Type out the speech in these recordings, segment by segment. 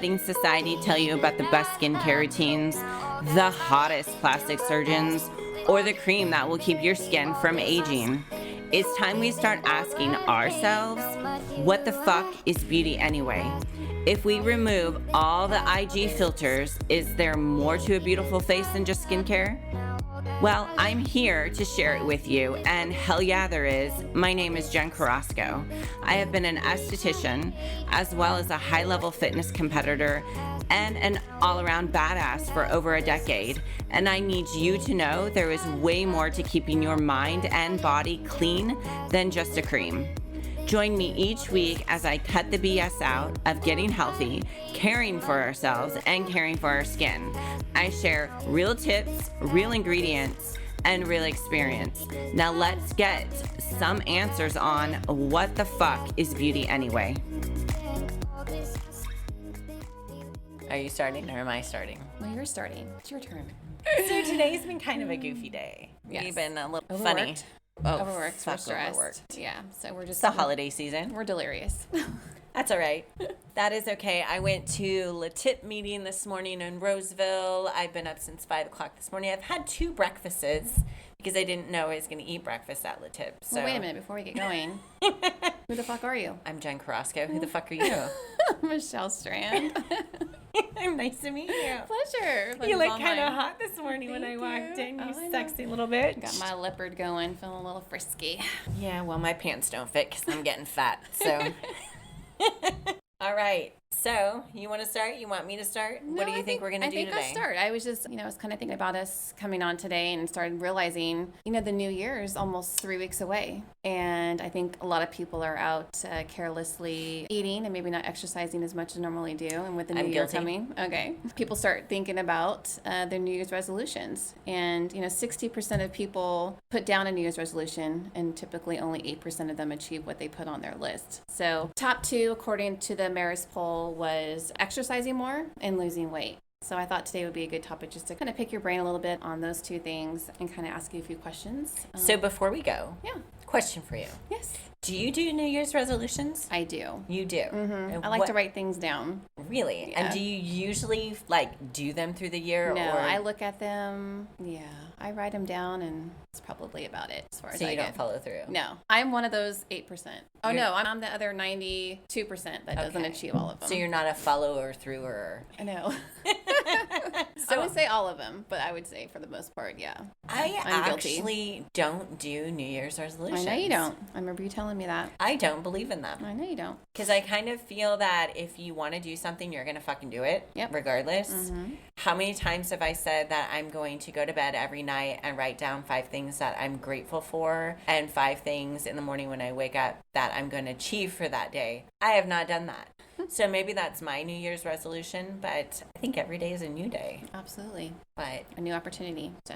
letting society tell you about the best skincare routines, the hottest plastic surgeons, or the cream that will keep your skin from aging. It's time we start asking ourselves, what the fuck is beauty anyway? If we remove all the IG filters, is there more to a beautiful face than just skincare? Well, I'm here to share it with you, and hell yeah, there is. My name is Jen Carrasco. I have been an esthetician, as well as a high-level fitness competitor, and an all-around badass for over a decade. And I need you to know there is way more to keeping your mind and body clean than just a cream. Join me each week as I cut the BS out of getting healthy, caring for ourselves, and caring for our skin. I share real tips, real ingredients, and real experience. Now let's get some answers on what the fuck is beauty anyway. Are you starting or am I starting? Well, you're starting. It's your turn. So today's been kind of a goofy day. Yes. We've been a little Overworked. funny. Overworked, we're fuck stressed. overworked. Yeah, so we're just... It's the holiday season. We're delirious. That's all right. That is okay. I went to Le Tip meeting this morning in Roseville. I've been up since 5 o'clock this morning. I've had 2 breakfasts because I didn't know I was going to eat breakfast at Le Tip. So. Well, wait a minute before we get going. Who the fuck are you? I'm Jen Carrasco. Who the fuck are you? Michelle Strand. I'm nice to meet you. Pleasure. You look kind of hot this morning when I walked in. You sexy little bitch. Got my leopard going, feeling a little frisky. Yeah, well, my pants don't fit because I'm getting fat. So, all right. So, you want to start? You want me to start? No, What do you think we're going to do today? I think I'll start. I was just, I was kind of thinking about us coming on today and started realizing, the new year is almost 3 weeks away. And I think a lot of people are out carelessly eating and maybe not exercising as much as normally do. And with the new year coming, people start thinking about their New Year's resolutions. And, 60% of people put down a New Year's resolution and typically only 8% of them achieve what they put on their list. So top 2, according to the Maris poll, was exercising more and losing weight. So I thought today would be a good topic just to kind of pick your brain a little bit on those 2 things and kind of ask you a few questions. So before we go, yeah, question for you. Yes. Do you do New Year's resolutions? I do. You do? Mm-hmm. I like to write things down. Really? Yeah. And do you usually do them through the year? No, or? I look at them. Yeah, I write them down and it's probably about it as far as So I you get. don't follow through? No, I'm one of those 8%. Oh no, I'm the other 92% that doesn't achieve all of them. So you're not a follower througher. I know. I would say all of them, but I would say for the most part, yeah. I'm guilty. Actually don't do New Year's resolutions. I know you don't. I remember you telling me that. I don't believe in them. I know you don't. Because I kind of feel that if you want to do something, you're going to fucking do it, regardless. Mm-hmm. How many times have I said that I'm going to go to bed every night and write down 5 things that I'm grateful for and 5 things in the morning when I wake up that I'm going to achieve for that day? I have not done that. So maybe that's my New Year's resolution, but I think every day is a new day. Absolutely. But a new opportunity. So,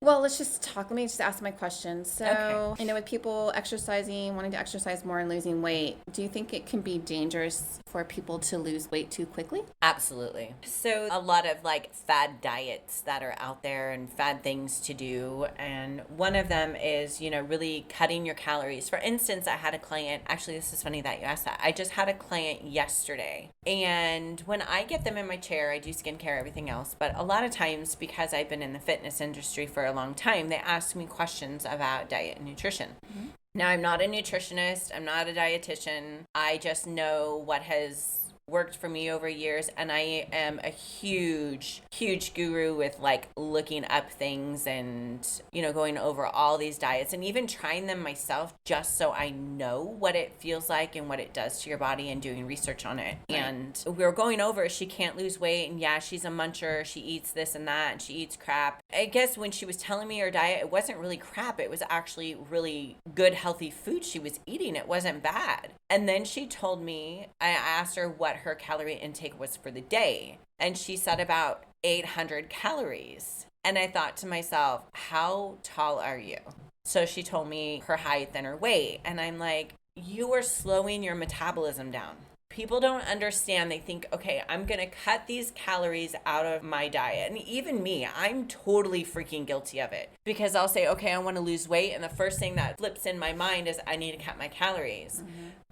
well, let's just talk. Let me just ask my question. So, with people exercising, wanting to exercise more and losing weight, do you think it can be dangerous for people to lose weight too quickly? Absolutely. So a lot of fad diets that are out there and fad things to do. And one of them is, really cutting your calories. For instance, I had a client, actually, this is funny that you asked that. I just had a client yesterday. And when I get them in my chair, I do skincare, everything else. But a lot of times, because I've been in the fitness industry for a long time, they ask me questions about diet and nutrition. Mm-hmm. Now, I'm not a nutritionist. I'm not a dietitian. I just know what has worked for me over years, and I am a huge guru with looking up things and going over all these diets and even trying them myself just so I know what it feels like and what it does to your body and doing research on it. Right. And we were going over she can't lose weight, and yeah, she's a muncher, she eats this and that, and she eats crap. I guess when she was telling me her diet, it wasn't really crap, it was actually really good healthy food she was eating. It wasn't bad. And then she told me, I asked her what her calorie intake was for the day, and she said about 800 calories. And I thought to myself, how tall are you? So she told me her height and her weight, and I'm like, you are slowing your metabolism down. People don't understand. They think, okay, I'm going to cut these calories out of my diet. And even me, I'm totally freaking guilty of it, because I'll say, okay, I want to lose weight. And the first thing that flips in my mind is I need to cut my calories.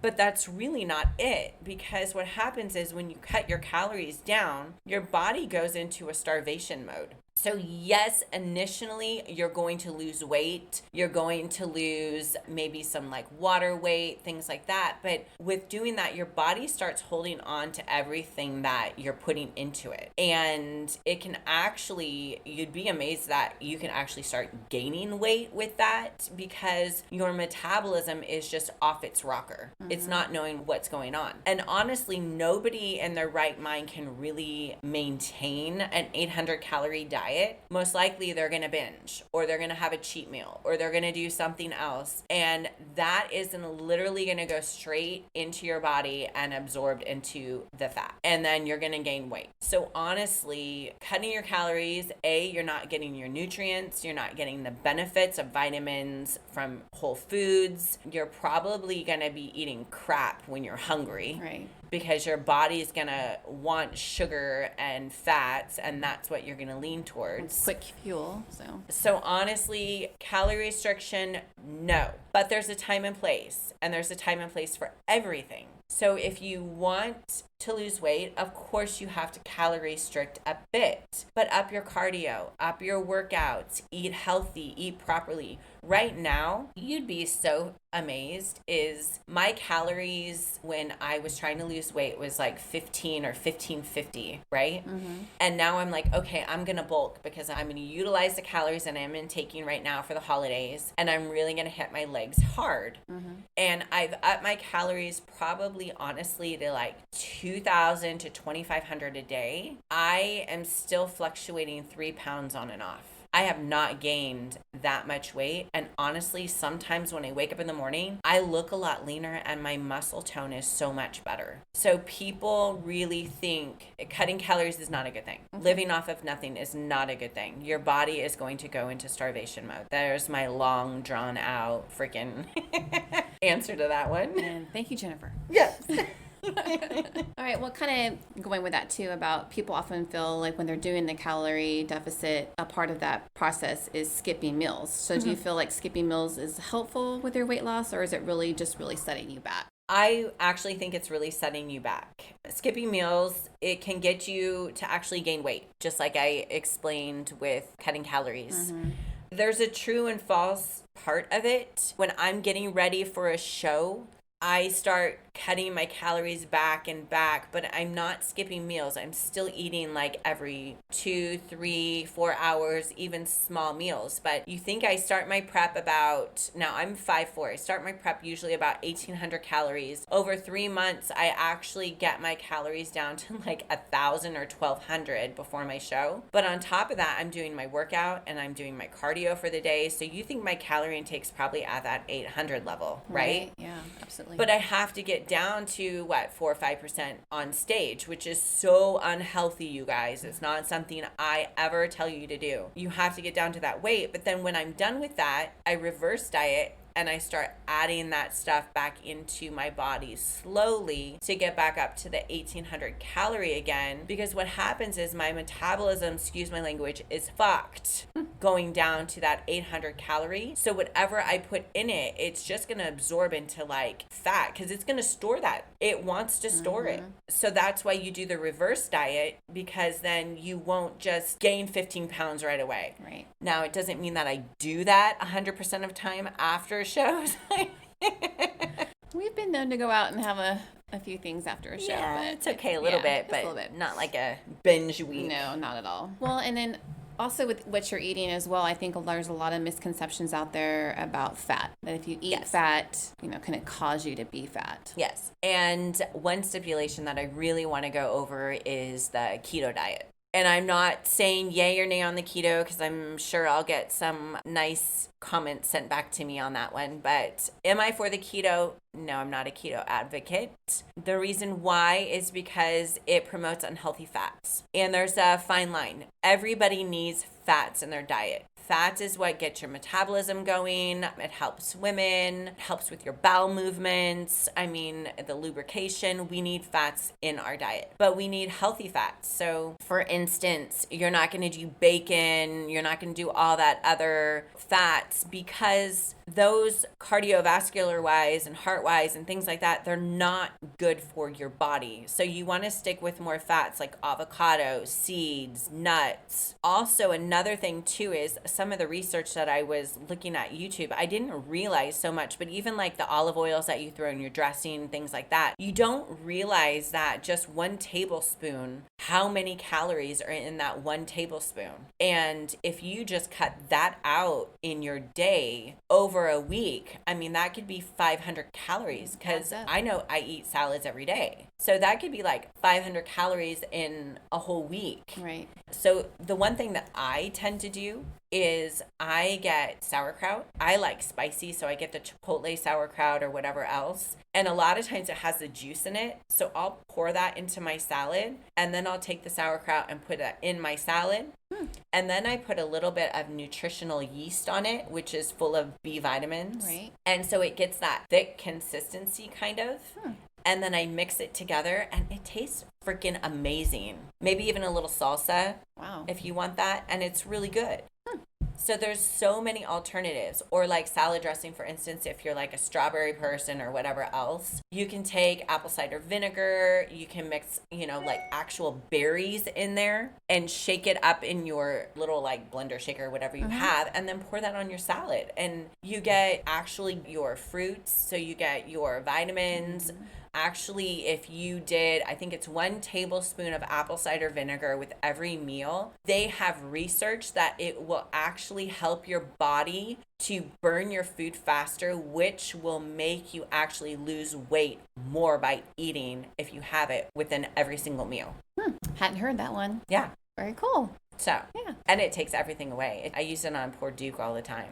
But that's really not it, because what happens is when you cut your calories down, your body goes into a starvation mode. So yes, initially you're going to lose weight. You're going to lose maybe some like water weight, things like that. But with doing that, your body starts holding on to everything that you're putting into it. And it can actually, you'd be amazed that you can actually start gaining weight with that, because your metabolism is just off its rocker. It's not knowing what's going on. And honestly, nobody in their right mind can really maintain an 800 calorie diet. Most likely they're going to binge, or they're going to have a cheat meal, or they're going to do something else. And that is literally going to go straight into your body and absorbed into the fat. And then you're going to gain weight. So honestly, cutting your calories, you're not getting your nutrients. You're not getting the benefits of vitamins from whole foods. You're probably going to be eating crap when you're hungry. Right. Because your body is going to want sugar and fats, and that's what you're going to lean towards. Quick fuel. So honestly, calorie restriction, no. But there's a time and place, and there's a time and place for everything. So if you want to lose weight, of course you have to calorie restrict a bit, but up your cardio, up your workouts, eat healthy, eat properly. Right now, you'd be so amazed, is my calories when I was trying to lose weight was like 15 or 1550, right? And now I'm like, okay, I'm going to bulk, because I'm going to utilize the calories that I'm taking right now for the holidays, and I'm really going to hit my legs hard. And I've upped my calories probably honestly to like 2,000 to 2,500 a day. I am still fluctuating 3 pounds on and off. I have not gained that much weight. And honestly, sometimes when I wake up in the morning, I look a lot leaner and my muscle tone is so much better. So people really think cutting calories is not a good thing. Living off of nothing is not a good thing. Your body is going to go into starvation mode. There's my long, drawn out freaking answer to that one. And thank you, Jennifer. Yes. All right, well, kind of going with that too, about people often feel like when they're doing the calorie deficit, a part of that process is skipping meals. So do you feel like skipping meals is helpful with your weight loss, or is it really just really setting you back? I actually think it's really setting you back. Skipping meals, it can get you to actually gain weight, just like I explained with cutting calories. There's a true and false part of it. When I'm getting ready for a show, I start cutting my calories back, but I'm not skipping meals. I'm still eating like every 2, 3, 4 hours, even small meals. But you think I start my prep now I'm 5'4". I start my prep usually about 1,800 calories. Over 3 months, I actually get my calories down to like 1,000 or 1,200 before my show. But on top of that, I'm doing my workout and I'm doing my cardio for the day. So you think my calorie intake's probably at that 800 level, right? Yeah, absolutely. But I have to get down to 4 or 5% on stage, which is so unhealthy, you guys. It's not something I ever tell you to do. You have to get down to that weight. But then when I'm done with that, I reverse diet and I start adding that stuff back into my body slowly to get back up to the 1,800 calorie again. Because what happens is my metabolism, excuse my language, is fucked going down to that 800 calorie. So whatever I put in it, it's just going to absorb into like fat, because it's going to store that. It wants to store it. So that's why you do the reverse diet, because then you won't just gain 15 pounds right away. Right. Now, it doesn't mean that I do that 100% of time after shows. We've been known to go out and have a few things after a show. Yeah, but it's okay, a little bit, but not like a binge week. No, not at all. Well, and then also with what you're eating as well, I think there's a lot of misconceptions out there about fat. That if you eat fat, can it cause you to be fat? Yes. And one stipulation that I really want to go over is the keto diet. And I'm not saying yay or nay on the keto, because I'm sure I'll get some nice comments sent back to me on that one. But am I for the keto? No, I'm not a keto advocate. The reason why is because it promotes unhealthy fats. And there's a fine line. Everybody needs fats in their diet. Fats is what gets your metabolism going. It helps women, it helps with your bowel movements. I mean, the lubrication. We need fats in our diet, but we need healthy fats. So, for instance, you're not going to do bacon, you're not going to do all that other fats because those cardiovascular wise and heart wise and things like that, they're not good for your body. So you want to stick with more fats like avocado, seeds, nuts. Also, another thing too is some of the research that I was looking at YouTube, I didn't realize so much, but even like the olive oils that you throw in your dressing, things like that, you don't realize that just 1 tablespoon, how many calories are in that 1 tablespoon. And if you just cut that out in your day over a week, I mean, that could be 500 calories because I know I eat salads every day. So that could be like 500 calories in a whole week. Right. So the one thing that I tend to do is I get sauerkraut. I like spicy, so I get the chipotle sauerkraut or whatever else. And a lot of times it has the juice in it. So I'll pour that into my salad and then I'll take the sauerkraut and put it in my salad. And then I put a little bit of nutritional yeast on it, which is full of B vitamins. Right. And so it gets that thick consistency kind of. And then I mix it together and it tastes freaking amazing. Maybe even a little salsa. Wow. If you want that. And it's really good. So there's so many alternatives. Or like salad dressing, for instance, if you're like a strawberry person or whatever else, you can take apple cider vinegar. You can mix, like actual berries in there and shake it up in your little like blender shaker, whatever you have, and then pour that on your salad. And you get actually your fruits. So you get your vitamins. Actually, if you did, I think it's 1 tablespoon of apple cider vinegar with every meal, they have research that it will actually help your body to burn your food faster, which will make you actually lose weight more by eating if you have it within every single meal. Hadn't heard that one. Yeah. Very cool. So, yeah. And it takes everything away. I use it on poor Duke all the time.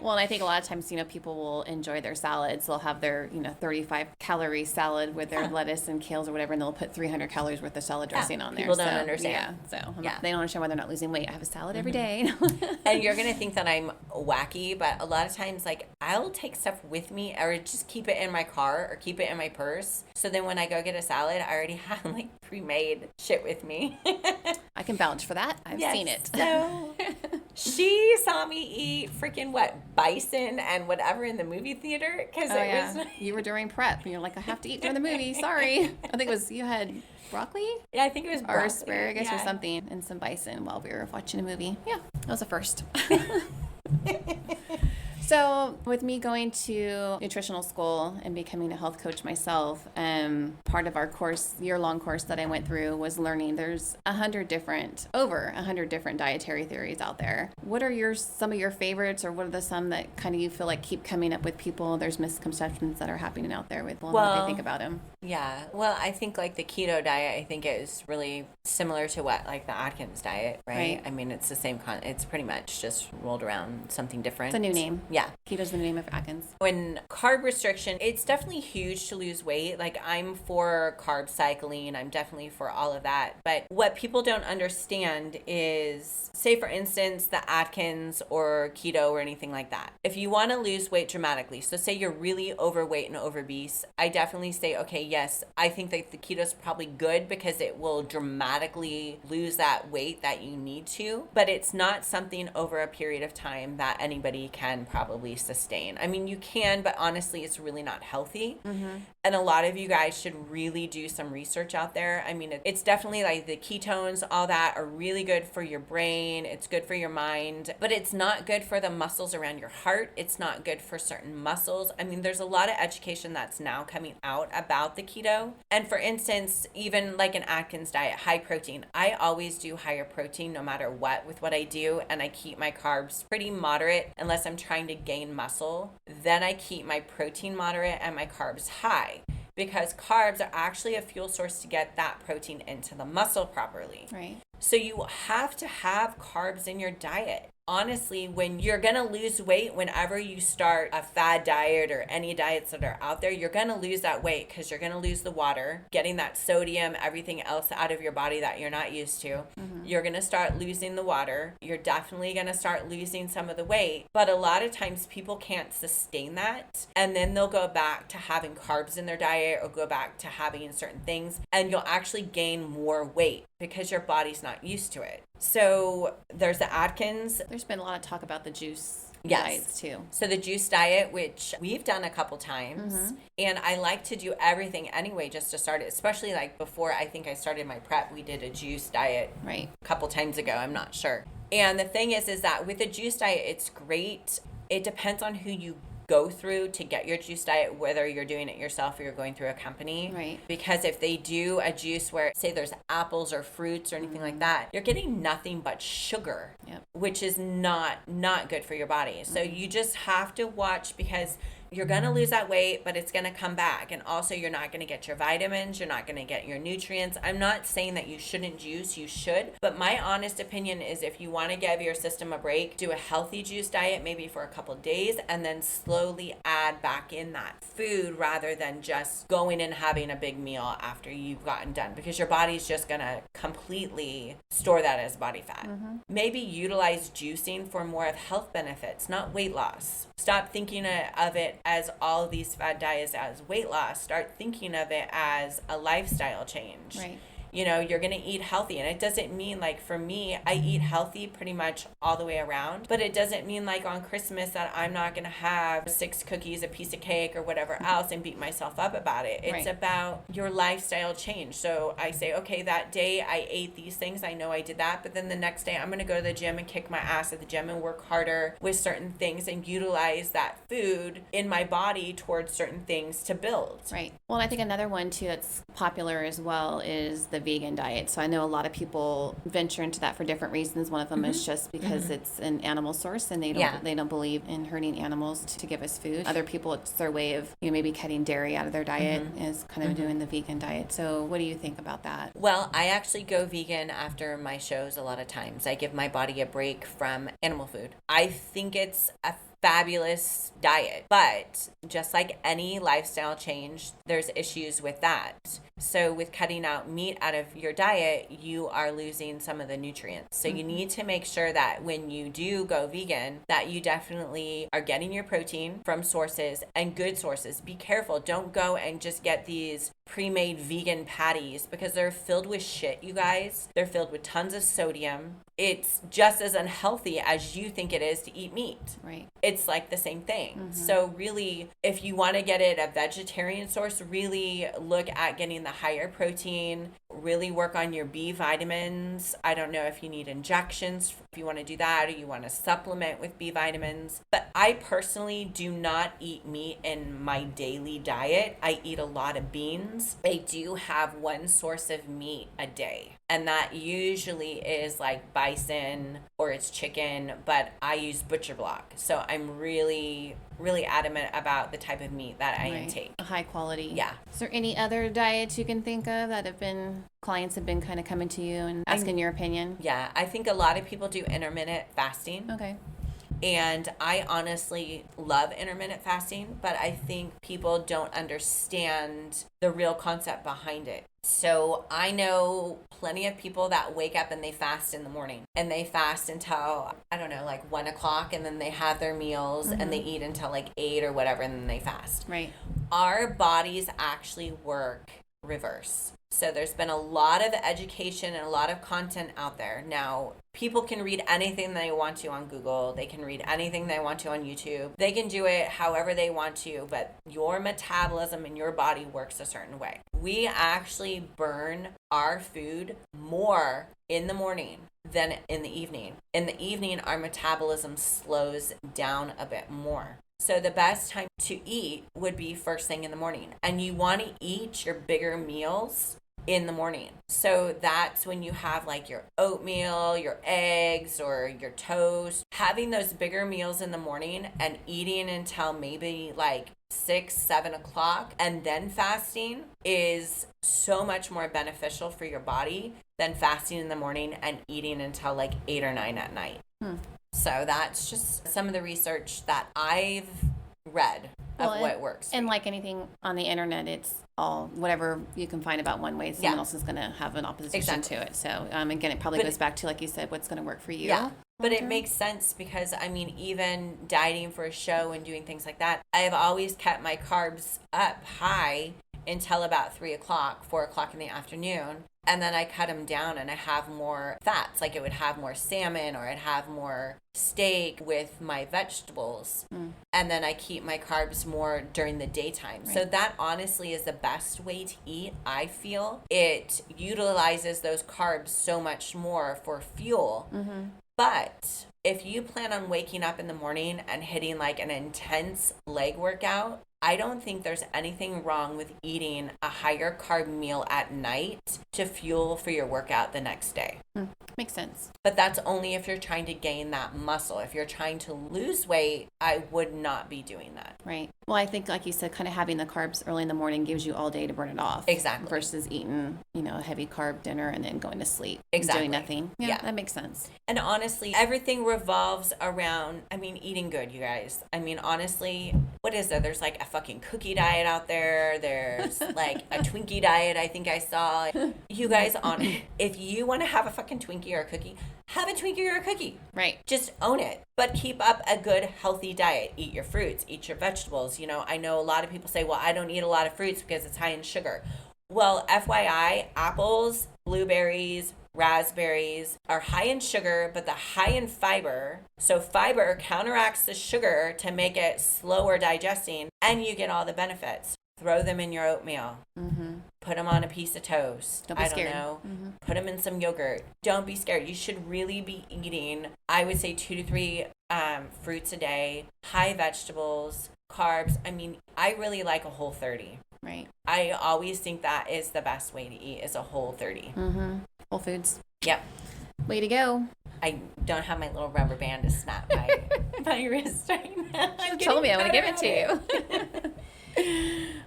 Well, and I think a lot of times, people will enjoy their salads. They'll have their, 35 calorie salad with their lettuce and kales or whatever, and they'll put 300 calories worth of salad dressing on there. People don't understand. Yeah. So they don't understand why they're not losing weight. I have a salad every day. And you're going to think that I'm wacky, but a lot of times, like, I'll take stuff with me or just keep it in my car or keep it in my purse. So then when I go get a salad, I already have like pre-made shit with me. I can vouch for that. I've seen it. So she saw me eat freaking bison and whatever in the movie theater because was you were during prep and you're like, I have to eat during the movie. Sorry. I think it was you had broccoli. Yeah, I think it was broccoli. Or asparagus or something and some bison while we were watching a movie. Yeah, that was a first. So with me going to nutritional school and becoming a health coach myself, part of our course, year-long course that I went through was learning there's over 100 different dietary theories out there. What are some of your favorites, or what are some that kind of you feel like keep coming up with people? There's misconceptions that are happening out there with what they think about them. Yeah. Well, I think like the keto diet, I think is really similar to what like the Atkins diet, right? I mean, it's the same it's pretty much just rolled around something different. It's a new name. Yeah. Keto's the name of Atkins. When carb restriction, it's definitely huge to lose weight. Like I'm for carb cycling. I'm definitely for all of that. But what people don't understand is, say for instance, the Atkins or keto or anything like that. If you want to lose weight dramatically, so say you're really overweight and obese, I definitely say, okay, yes, I think that the keto is probably good because it will dramatically lose that weight that you need to, but it's not something over a period of time that anybody can probably sustain. I mean, you can, but honestly, it's really not healthy. And a lot of you guys should really do some research out there. I mean, it's definitely like the ketones, all that are really good for your brain. It's good for your mind, but it's not good for the muscles around your heart. It's not good for certain muscles. I mean, there's a lot of education that's now coming out about the keto. And for instance, even like an Atkins diet, high protein, I always do higher protein no matter what with what I do. And I keep my carbs pretty moderate unless I'm trying to gain muscle. Then I keep my protein moderate and my carbs high, because carbs are actually a fuel source to get that protein into the muscle properly. Right. So you have to have carbs in your diet. honestly, when you're going to lose weight, whenever you start a fad diet or any diets that are out there, you're going to lose that weight because you're going to lose the water, getting that sodium, everything else out of your body that you're not used to. You're going to start losing the water. You're definitely going to start losing some of the weight. But a lot of times people can't sustain that. And then they'll go back to having carbs in their diet or go back to having certain things. And you'll actually gain more weight because your body's not used to it. So there's the Atkins. There's been a lot of talk about the juice Yes. diets too. So the juice diet, which we've done a couple times, and I like to do everything anyway just to start it, especially like before I think I started my prep, we did a juice diet Right. a couple times ago, I'm not sure. And the thing is that with a juice diet, it's great. It depends on who you go through to get your juice diet, whether you're doing it yourself or you're going through a company. Right. Because if they do a juice where, say, there's apples or fruits or anything like that, you're getting nothing but sugar, which is not good for your body. So you just have to watch, because you're going to lose that weight, but it's going to come back. And also, you're not going to get your vitamins. You're not going to get your nutrients. I'm not saying that you shouldn't juice. You should. But my honest opinion is, if you want to give your system a break, do a healthy juice diet, maybe for a couple of days, and then slowly add back in that food rather than just going and having a big meal after you've gotten done, because your body's just going to completely store that as body fat. Maybe utilize juicing for more of health benefits, not weight loss. Stop thinking of it as all of these fad diets as weight loss. Start thinking of it as a lifestyle change. Right. You know, you're going to eat healthy. And it doesn't mean, like, for me, I eat healthy pretty much all the way around. But it doesn't mean, like, on Christmas that I'm not going to have 6 cookies, a piece of cake, or whatever else and beat myself up about it. It's about your lifestyle change. So I say, okay, that day I ate these things. I know I did that. But then the next day I'm going to go to the gym and kick my ass at the gym and work harder with certain things and utilize that food in my body towards certain things to build. Right. Well, I think another one too that's popular as well is the vegan diet. So I know a lot of people venture into that for different reasons. One of them is just because it's an animal source and they don't believe in hurting animals to give us food. Other people, it's their way of, you know, maybe cutting dairy out of their diet is kind of doing the vegan diet. So what do you think about that? Well, I actually go vegan after my shows a lot of times. I give my body a break from animal food. I think it's a fabulous diet, but just like any lifestyle change, there's issues with that. So with cutting out meat out of your diet, you are losing some of the nutrients. So you need to make sure that when you do go vegan, that you definitely are getting your protein from sources and good sources. Be careful. Don't go and just get these pre-made vegan patties, because they're filled with shit, you guys. They're filled with tons of sodium. It's just as unhealthy as you think it is to eat meat. Right. It's like the same thing. So really, if you want to get it a vegetarian source, really look at getting the higher protein, really work on your B vitamins. I don't know if you need injections, if you want to do that, or you want to supplement with B vitamins. But I personally do not eat meat in my daily diet. I eat a lot of beans. I do have one source of meat a day, and that usually is like bison or it's chicken, but I use butcher block. So I'm really adamant about the type of meat that I intake. High quality. Yeah. Is there any other diets you can think of that clients have been kind of coming to you and asking your opinion? Yeah, I think a lot of people do intermittent fasting. Okay. And I honestly love intermittent fasting, but I think people don't understand the real concept behind it. So I know plenty of people that wake up and they fast in the morning, and they fast until, I don't know, like 1 o'clock, and then they have their meals and they eat until like 8 or whatever, and then they fast. Right. Our bodies actually work reverse. So there's been a lot of education and a lot of content out there. Now, people can read anything they want to on Google. They can read anything they want to on YouTube. They can do it however they want to, but your metabolism and your body works a certain way. We actually burn our food more in the morning than in the evening. In the evening, our metabolism slows down a bit more. So the best time to eat would be first thing in the morning. And you want to eat your bigger meals in the morning. So that's when you have like your oatmeal, your eggs, or your toast. Having those bigger meals in the morning and eating until maybe like 6, 7 o'clock and then fasting is so much more beneficial for your body than fasting in the morning and eating until like 8 or 9 at night. So that's just some of the research that I've read of what works. And like anything on the internet, it's all whatever you can find about one way, someone else is going to have an opposition to it. So again, it probably goes back to, like you said, what's going to work for you. Yeah. But it makes sense because, I mean, even dieting for a show and doing things like that, I've always kept my carbs up high until about 3 o'clock, 4 o'clock in the afternoon. And then I cut them down and I have more fats. Like it would have more salmon or I'd have more steak with my vegetables. And then I keep my carbs more during the daytime. Right. So that honestly is the best way to eat, I feel. It utilizes those carbs so much more for fuel. But if you plan on waking up in the morning and hitting like an intense leg workout, I don't think there's anything wrong with eating a higher carb meal at night to fuel for your workout the next day. Makes sense. But that's only if you're trying to gain that muscle. If you're trying to lose weight, I would not be doing that. Right. Well, I think, like you said, kind of having the carbs early in the morning gives you all day to burn it off. Exactly. Versus eating, a heavy carb dinner and then going to sleep. Exactly. Doing nothing. Yeah, that makes sense. And honestly, everything revolves around, eating good, you guys. Honestly, what is there? There's like a fucking cookie diet out there. There's like a Twinkie diet I think I saw. You guys, if you want to have a fucking Twinkie or a cookie, have a Twinkie or a cookie. Right. Just own it. But keep up a good, healthy diet. Eat your fruits. Eat your vegetables. I know a lot of people say, well, I don't eat a lot of fruits because it's high in sugar. Well, FYI, apples, blueberries, raspberries are high in sugar, but the high in fiber. So fiber counteracts the sugar to make it slower digesting, and you get all the benefits. Throw them in your oatmeal. Put them on a piece of toast. Don't be scared. Put them in some yogurt. Don't be scared. You should really be eating, I would say 2 to 3 fruits a day, high vegetables, carbs. I really like a Whole30. Right. I always think that is the best way to eat is a Whole30. Whole Foods. Yep. Way to go. I don't have my little rubber band to snap my wrist right now. You told me I want to give it to you.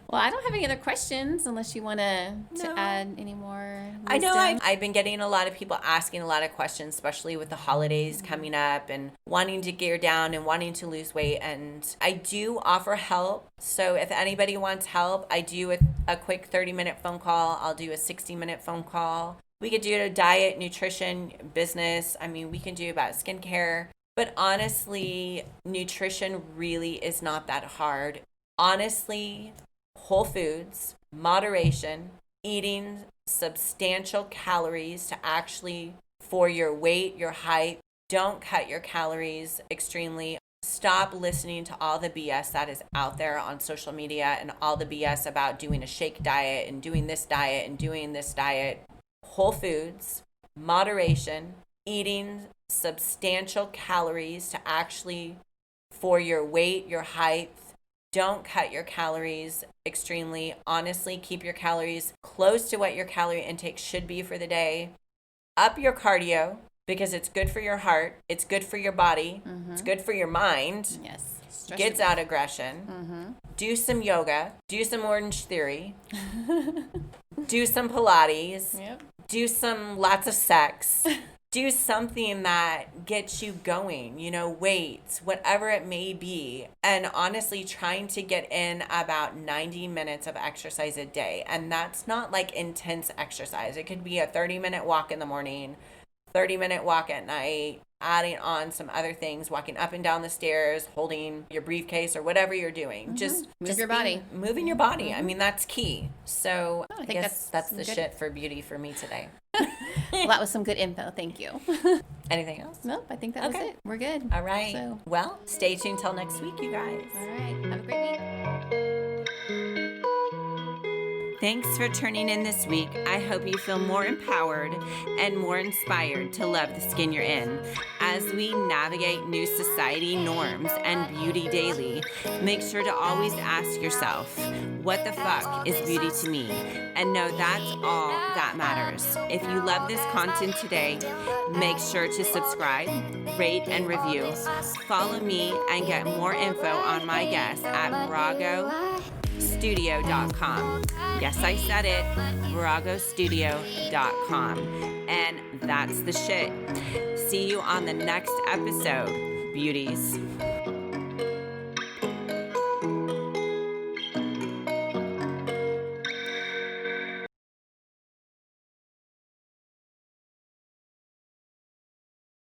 Well, I don't have any other questions unless you want to add any more wisdom. I know I've been getting a lot of people asking a lot of questions, especially with the holidays coming up and wanting to gear down and wanting to lose weight. And I do offer help. So if anybody wants help, I do a quick 30-minute phone call. I'll do a 60-minute phone call. We could do a diet, nutrition, business. We can do about skincare. But honestly, nutrition really is not that hard. Honestly, whole foods, moderation, eating substantial calories to actually for your weight, your height. Don't cut your calories extremely. Stop listening to all the BS that is out there on social media and all the BS about doing a shake diet and doing this diet and doing this diet. Whole foods, moderation, eating substantial calories to actually for your weight, your height. Don't cut your calories extremely. Honestly, keep your calories close to what your calorie intake should be for the day. Up your cardio because it's good for your heart. It's good for your body. It's good for your mind. Yes. Gets out aggression. Do some yoga. Do some Orange Theory. Do some Pilates. Yep. Do some lots of sex. Do something that gets you going, weights, whatever it may be. And honestly, trying to get in about 90 minutes of exercise a day. And that's not like intense exercise. It could be a 30-minute walk in the morning, 30-minute walk at night, adding on some other things, walking up and down the stairs, holding your briefcase or whatever you're doing. Just move your body. Moving your body. That's key. So I I think guess that's the good. shit for beauty for me today. Well, that was some good info. Thank you. Anything else? Nope, I think that was it. We're good. All right. So. Well, stay tuned till next week, you guys. All right. Have a great week. Thanks for tuning in this week. I hope you feel more empowered and more inspired to love the skin you're in. As we navigate new society norms and beauty daily, make sure to always ask yourself, what the fuck is beauty to me? And know that's all that matters. If you love this content today, make sure to subscribe, rate, and review. Follow me and get more info on my guests at Morago viragostudio.com. Yes, I said it, viragostudio.com. And that's the shit. See you on the next episode, beauties.